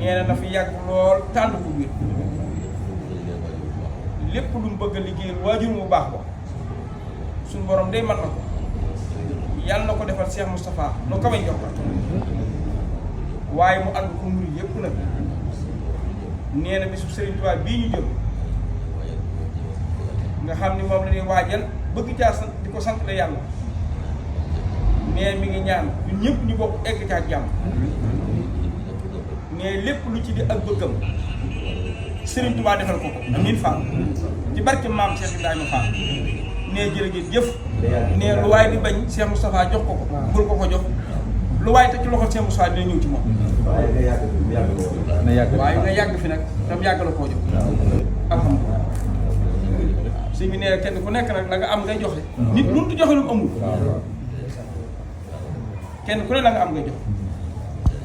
nee na fi yàgg lool tànd ko wér lépp lu mu bëgg a liggéeyal waajur mu baax ba suñu borom day mën na ko yàlla na ko defal Cheikh Moustapha no kawe njortal waaye mu ànd ko murid yépp nag nee na bisu Serigne Touba bii ñu jëm nga xam ni moom la ñuy waajal bëgg caa sant di ko sant la yàlla nee mi ngi ñaan ñun ñëpp ñu bokk egg ca jàmm nee lépp lu ci di ak bëggam Serigne Touba defal ko ko amiin Fall ci barke maam Cheikh Ibrahima Fall nee jërëjëf jëf nee lu waay di bañ Cheikh Moustapha jox ko ko bul ko ko jox lu waay te ci loxol Cheikh Moustapha dina ñëw ci moom waaye nga yàgg fi nag tam yàgg la koo jox alhamdulilah sëñ bi nee kenn ku nekk nag la nga am ngay joxe nit mënut a joxe lu mu amul kenn ku ne la nga am ngay joxe